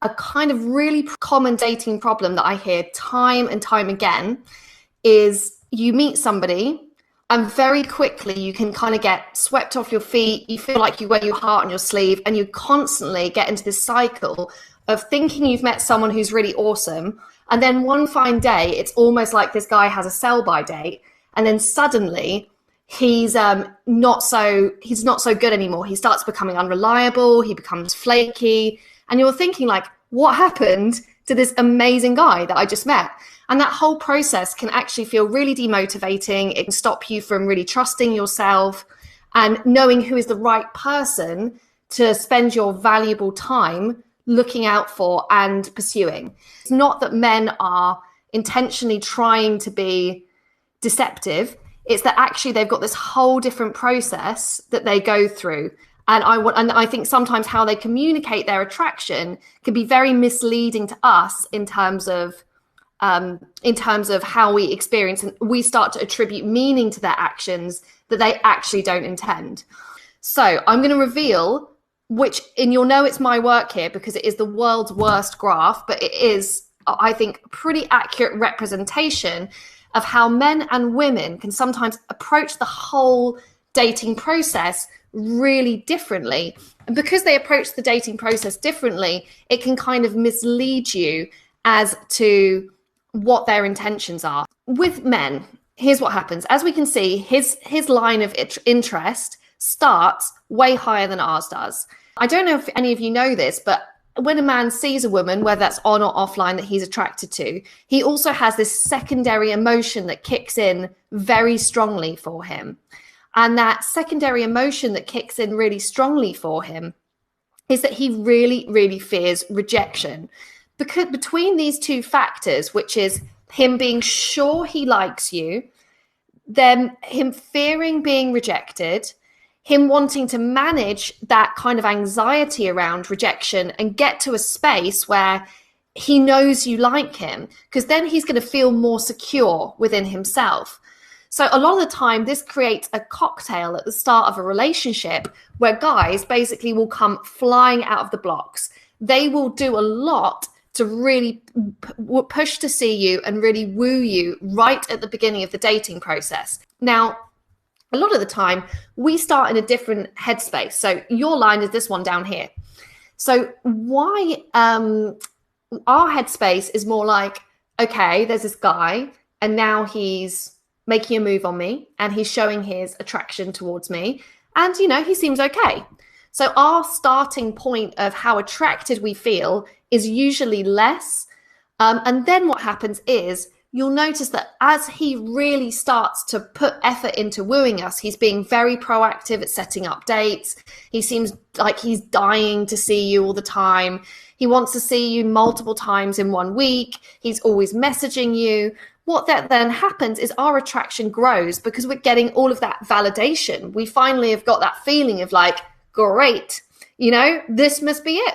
a kind of really common dating problem that I hear time and time again is you meet somebody and very quickly you can kind of get swept off your feet. You feel like you wear your heart on your sleeve, and you constantly get into this cycle of thinking you've met someone who's really awesome. And then one fine day, it's almost like this guy has a sell-by date. And then suddenly he's not so good anymore. He starts becoming unreliable. He becomes flaky. And you're thinking like, what happened to this amazing guy that I just met? And that whole process can actually feel really demotivating. It can stop you from really trusting yourself and knowing who is the right person to spend your valuable time looking out for and pursuing. It's not that men are intentionally trying to be deceptive. It's that actually they've got this whole different process that they go through. And I think sometimes how they communicate their attraction can be very misleading to us in terms of how we experience, and we start to attribute meaning to their actions that they actually don't intend. So I'm going to reveal and you'll know it's my work here because it is the world's worst graph, but it is, I think, a pretty accurate representation of how men and women can sometimes approach the whole dating process really differently. And because they approach the dating process differently, it can kind of mislead you as to what their intentions are. With men, here's what happens. As we can see, his line of interest starts way higher than ours does. I don't know if any of you know this, but when a man sees a woman, whether that's on or offline, that he's attracted to, he also has this secondary emotion that kicks in very strongly for him. And that secondary emotion that kicks in really strongly for him is that he really, really fears rejection. Because between these two factors, which is him being sure he likes you, then him fearing being rejected, him wanting to manage that kind of anxiety around rejection and get to a space where he knows you like him, because then he's going to feel more secure within himself. So a lot of the time, this creates a cocktail at the start of a relationship where guys basically will come flying out of the blocks. They will do a lot to really push to see you and really woo you right at the beginning of the dating process. Now, a lot of the time, we start in a different headspace. So your line is this one down here. So why our headspace is more like, okay, there's this guy, and now he's making a move on me, and he's showing his attraction towards me, and, you know, he seems okay. So our starting point of how attracted we feel is usually less. And then what happens is you'll notice that as he really starts to put effort into wooing us, he's being very proactive at setting up dates. He seems like he's dying to see you all the time. He wants to see you multiple times in 1 week. He's always messaging you. What that then happens is our attraction grows because we're getting all of that validation. We finally have got that feeling of like, great, you know, this must be it,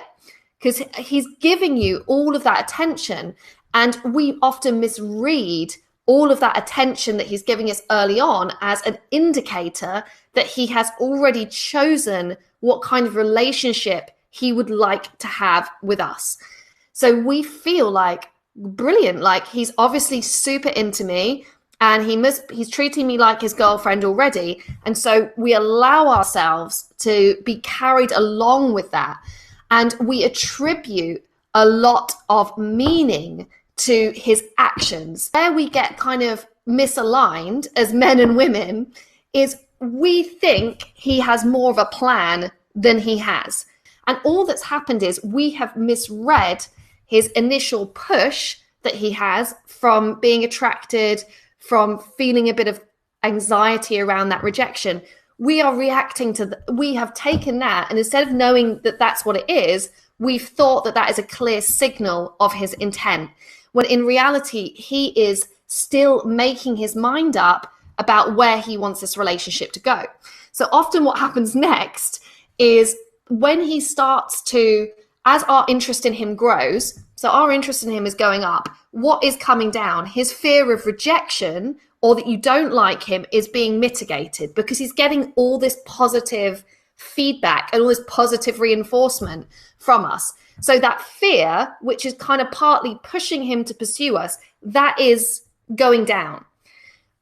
because he's giving you all of that attention. And we often misread all of that attention that he's giving us early on as an indicator that he has already chosen what kind of relationship he would like to have with us. So we feel like, brilliant, like he's obviously super into me and he's treating me like his girlfriend already. And so we allow ourselves to be carried along with that. And we attribute a lot of meaning to his actions. Where we get kind of misaligned as men and women is we think he has more of a plan than he has. And all that's happened is we have misread his initial push that he has from being attracted, from feeling a bit of anxiety around that rejection. We are reacting to we have taken that, and instead of knowing that that's what it is, we've thought that that is a clear signal of his intent, when in reality, he is still making his mind up about where he wants this relationship to go. So often what happens next is when he starts to, as our interest in him grows, so our interest in him is going up, what is coming down? His fear of rejection or that you don't like him is being mitigated because he's getting all this positive feedback and all this positive reinforcement from us. So that fear, which is kind of partly pushing him to pursue us, that is going down.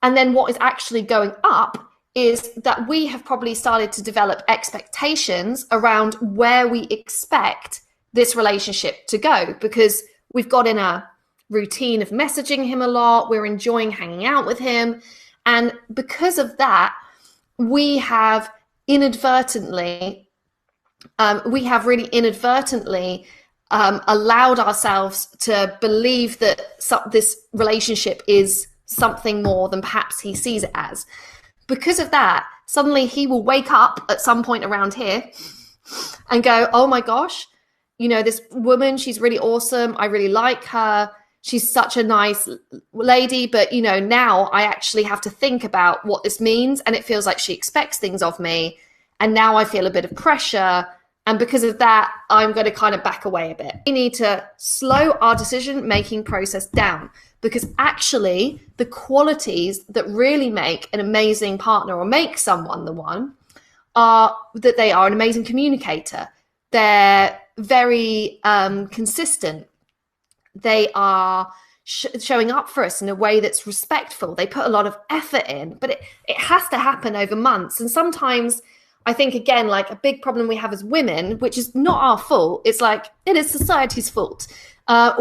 And then what is actually going up is that we have probably started to develop expectations around where we expect this relationship to go, because we've got in a routine of messaging him a lot. We're enjoying hanging out with him. And because of that, we have inadvertently, really inadvertently allowed ourselves to believe that this relationship is something more than perhaps he sees it as. Because of that, suddenly he will wake up at some point around here and go, oh my gosh, you know, this woman, she's really awesome. I really like her. She's such a nice lady. But, you know, now I actually have to think about what this means. And it feels like she expects things of me. And now I feel a bit of pressure. And because of that, I'm going to kind of back away a bit. We need to slow our decision-making process down, because actually the qualities that really make an amazing partner or make someone the one are that they are an amazing communicator. They're very consistent. They are showing up for us in a way that's respectful. They put a lot of effort in, but it has to happen over months. And sometimes I think, again, like a big problem we have as women, which is not our fault, it's like it is society's fault.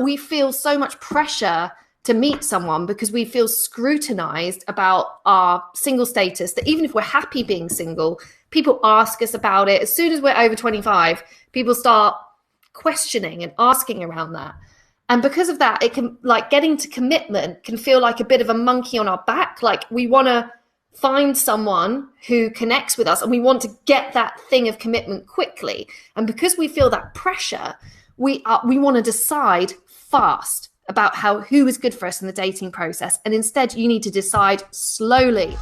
We feel so much pressure to meet someone because we feel scrutinized about our single status, that even if we're happy being single, people ask us about it. As soon as we're over 25, people start questioning and asking around that. And because of that, it can, like, getting to commitment can feel like a bit of a monkey on our back. Like, we want to find someone who connects with us and we want to get that thing of commitment quickly. And because we feel that pressure, we want to decide fast about who is good for us in the dating process. And instead, you need to decide slowly.